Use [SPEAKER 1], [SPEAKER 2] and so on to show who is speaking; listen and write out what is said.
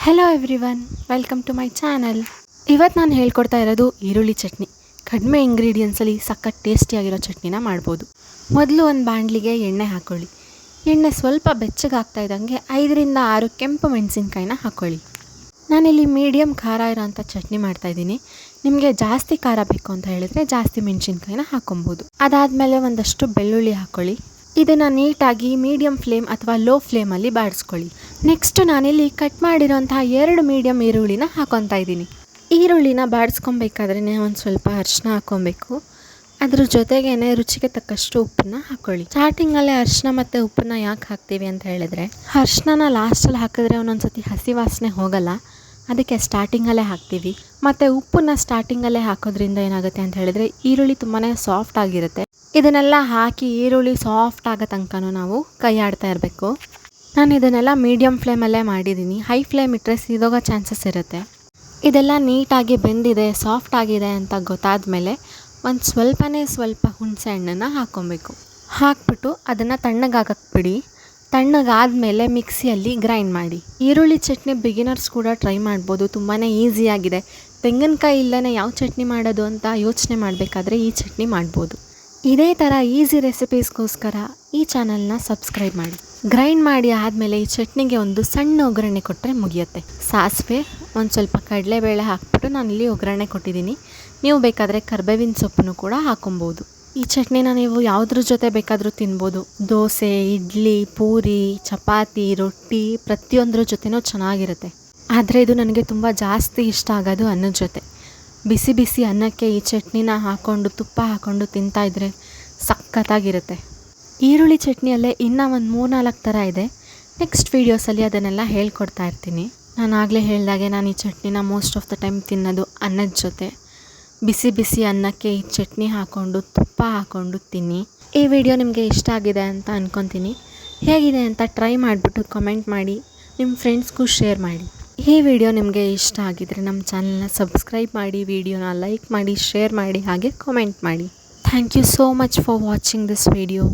[SPEAKER 1] Hello everyone, welcome to my channel. ಇವತ್ತು ನಾನು ಹೇಳ್ಕೊಡ್ತಾ ಇರೋದು ಈರುಳ್ಳಿ ಚಟ್ನಿ. ಕಡಿಮೆ ಇಂಗ್ರೀಡಿಯೆಂಟ್ಸಲ್ಲಿ ಸಖತ್ ಟೇಸ್ಟಿಯಾಗಿರೋ ಚಟ್ನಿನ ಮಾಡ್ಬೋದು. ಮೊದಲು ಒಂದು ಬಾಣಲಿಗೆ ಎಣ್ಣೆ ಹಾಕ್ಕೊಳ್ಳಿ. ಎಣ್ಣೆ ಸ್ವಲ್ಪ ಬೆಚ್ಚಗಾಗ್ತಾ ಇದ್ದಂಗೆ 5-6 ಕೆಂಪು ಮೆಣಸಿನ್ಕಾಯಿನ ಹಾಕ್ಕೊಳ್ಳಿ. ನಾನಿಲ್ಲಿ ಮೀಡಿಯಮ್ ಖಾರ ಇರೋಂಥ ಚಟ್ನಿ ಮಾಡ್ತಾಯಿದ್ದೀನಿ. ನಿಮಗೆ ಜಾಸ್ತಿ ಖಾರ ಬೇಕು ಅಂತ ಹೇಳಿದರೆ ಜಾಸ್ತಿ ಮೆಣಸಿನ್ಕಾಯಿನ ಹಾಕ್ಕೊಬೋದು. ಅದಾದಮೇಲೆ ಒಂದಷ್ಟು ಬೆಳ್ಳುಳ್ಳಿ ಹಾಕ್ಕೊಳ್ಳಿ. ಇದನ್ನು ನೀಟಾಗಿ ಮೀಡಿಯಮ್ ಫ್ಲೇಮ್ ಅಥವಾ ಲೋ ಫ್ಲೇಮಲ್ಲಿ ಬಾಡಿಸ್ಕೊಳ್ಳಿ. ನೆಕ್ಸ್ಟ್ ನಾನಿಲ್ಲಿ ಕಟ್ ಮಾಡಿರೋಂಥ 2 ಮೀಡಿಯಮ್ ಈರುಳ್ಳಿನ ಹಾಕ್ಕೊತಾ ಇದ್ದೀನಿ. ಈರುಳ್ಳಿನ ಬಾಡಿಸ್ಕೊಬೇಕಾದ್ರೆ ಒಂದು ಸ್ವಲ್ಪ ಅರಿಶಿನ ಹಾಕ್ಕೊಬೇಕು. ಅದ್ರ ಜೊತೆಗೇ ರುಚಿಗೆ ತಕ್ಕಷ್ಟು ಉಪ್ಪನ್ನ ಹಾಕ್ಕೊಳ್ಳಿ. ಸ್ಟಾರ್ಟಿಂಗಲ್ಲೇ ಅರಿಶಿನ ಮತ್ತು ಉಪ್ಪನ್ನ ಯಾಕೆ ಹಾಕ್ತೀವಿ ಅಂತ ಹೇಳಿದ್ರೆ, ಅರಿಶಿನ ಲಾಸ್ಟಲ್ಲಿ ಹಾಕಿದ್ರೆ ಒಂದೊಂದು ಸತಿ ಹಸಿ ವಾಸನೆ ಹೋಗಲ್ಲ, ಅದಕ್ಕೆ ಸ್ಟಾರ್ಟಿಂಗಲ್ಲೇ ಹಾಕ್ತೀವಿ. ಮತ್ತು ಉಪ್ಪನ್ನ ಸ್ಟಾರ್ಟಿಂಗಲ್ಲೇ ಹಾಕೋದ್ರಿಂದ ಏನಾಗುತ್ತೆ ಅಂತ ಹೇಳಿದ್ರೆ ಈರುಳ್ಳಿ ತುಂಬಾ ಸಾಫ್ಟ್ ಆಗಿರುತ್ತೆ. ಇದನ್ನೆಲ್ಲ ಹಾಕಿ ಈರುಳ್ಳಿ ಸಾಫ್ಟ್ ಆಗೋ ತನಕ ನಾವು ಕೈ ಆಡ್ತಾ ಇರಬೇಕು. ನಾನು ಇದನ್ನೆಲ್ಲ ಮೀಡಿಯಮ್ ಫ್ಲೇಮಲ್ಲೇ ಮಾಡಿದ್ದೀನಿ. ಹೈ ಫ್ಲೇಮ್ ಇಟ್ಟರೆ ಸಿದೋಗೋ ಚಾನ್ಸಸ್ ಇರುತ್ತೆ. ಇದೆಲ್ಲ ನೀಟಾಗಿ ಬೆಂದಿದೆ, ಸಾಫ್ಟ್ ಆಗಿದೆ ಅಂತ ಗೊತ್ತಾದ ಮೇಲೆ ಒಂದು ಸ್ವಲ್ಪ ಹುಣಸೆ ಹಣ್ಣನ್ನು ಹಾಕ್ಕೊಬೇಕು. ಹಾಕ್ಬಿಟ್ಟು ಅದನ್ನು ತಣ್ಣಗಾಗಕ್ಕೆ ಬಿಡಿ. ತಣ್ಣಗಾದಮೇಲೆ ಮಿಕ್ಸಿಯಲ್ಲಿ ಗ್ರೈಂಡ್ ಮಾಡಿ. ಈರುಳ್ಳಿ ಚಟ್ನಿ ಬಿಗಿನರ್ಸ್ ಕೂಡ ಟ್ರೈ ಮಾಡ್ಬೋದು, ತುಂಬಾ ಈಸಿಯಾಗಿದೆ. ತೆಂಗಿನಕಾಯಿ ಇಲ್ಲದೇ ಯಾವ ಚಟ್ನಿ ಮಾಡೋದು ಅಂತ ಯೋಚನೆ ಮಾಡಬೇಕಾದ್ರೆ ಈ ಚಟ್ನಿ ಮಾಡ್ಬೋದು. ಇದೇ ಥರ ಈಸಿ ರೆಸಿಪೀಸ್ಗೋಸ್ಕರ ಈ ಚಾನಲ್ನ ಸಬ್ಸ್ಕ್ರೈಬ್ ಮಾಡಿ. ಗ್ರೈಂಡ್ ಮಾಡಿ ಆದಮೇಲೆ ಈ ಚಟ್ನಿಗೆ ಒಂದು ಸಣ್ಣ ಒಗ್ಗರಣೆ ಕೊಟ್ಟರೆ ಮುಗಿಯುತ್ತೆ. ಸಾಸಿವೆ, ಒಂದು ಸ್ವಲ್ಪ ಕಡಲೆಬೇಳೆ ಹಾಕ್ಬಿಟ್ಟು ನಾನಿಲ್ಲಿ ಒಗ್ಗರಣೆ ಕೊಟ್ಟಿದ್ದೀನಿ. ನೀವು ಬೇಕಾದರೆ ಕರ್ಬೇವಿನ ಸೊಪ್ಪನ್ನು ಕೂಡ ಹಾಕೊಬೋದು. ಈ ಚಟ್ನಿನ ನೀವು ಯಾವುದ್ರ ಜೊತೆ ಬೇಕಾದರೂ ತಿನ್ಬೋದು. ದೋಸೆ, ಇಡ್ಲಿ, ಪೂರಿ, ಚಪಾತಿ, ರೊಟ್ಟಿ ಪ್ರತಿಯೊಂದ್ರ ಜೊತೆನೂ ಚೆನ್ನಾಗಿರುತ್ತೆ. ಆದರೆ ಇದು ನನಗೆ ತುಂಬ ಜಾಸ್ತಿ ಇಷ್ಟ ಆಗೋದು ಅನ್ನದ ಜೊತೆ. ಬಿಸಿ ಬಿಸಿ ಅನ್ನಕ್ಕೆ ಈ ಚಟ್ನಿನ ಹಾಕ್ಕೊಂಡು ತುಪ್ಪ ಹಾಕ್ಕೊಂಡು ತಿಂತಾಯಿದ್ರೆ ಸಖತ್ತಾಗಿರುತ್ತೆ. ಈರುಳ್ಳಿ ಚಟ್ನಿಯಲ್ಲೇ ಇನ್ನೂ ಒಂದು 3-4 ಥರ ಇದೆ. ನೆಕ್ಸ್ಟ್ ವೀಡಿಯೋಸಲ್ಲಿ ಅದನ್ನೆಲ್ಲ ಹೇಳ್ಕೊಡ್ತಾ ಇರ್ತೀನಿ. ನಾನು ಆಗಲೇ ಹೇಳಿದಾಗೆ ನಾನು ಈ ಚಟ್ನಿನ ಮೋಸ್ಟ್ ಆಫ್ ದ ಟೈಮ್ ತಿನ್ನೋದು ಅನ್ನದ ಜೊತೆ. ಬಿಸಿ ಬಿಸಿ ಅನ್ನಕ್ಕೆ ಈ ಚಟ್ನಿ ಹಾಕ್ಕೊಂಡು ತುಪ್ಪ ಹಾಕ್ಕೊಂಡು ತಿನ್ನಿ. ಈ ವಿಡಿಯೋ ನಿಮಗೆ ಇಷ್ಟ ಆಗಿದೆ ಅಂತ ಅಂದ್ಕೊತೀನಿ. ಹೇಗಿದೆ ಅಂತ ಟ್ರೈ ಮಾಡಿಬಿಟ್ಟು ಕಮೆಂಟ್ ಮಾಡಿ, ನಿಮ್ಮ ಫ್ರೆಂಡ್ಸ್ಗೂ ಶೇರ್ ಮಾಡಿ. ಈ ವಿಡಿಯೋ ನಿಮಗೆ ಇಷ್ಟ ಆಗಿದರೆ ನಮ್ಮ ಚಾನಲ್ನ ಸಬ್ಸ್ಕ್ರೈಬ್ ಮಾಡಿ, ವಿಡಿಯೋನ ಲೈಕ್ ಮಾಡಿ, ಶೇರ್ ಮಾಡಿ, ಹಾಗೆ ಕಾಮೆಂಟ್ ಮಾಡಿ. Thank you so much for watching this video.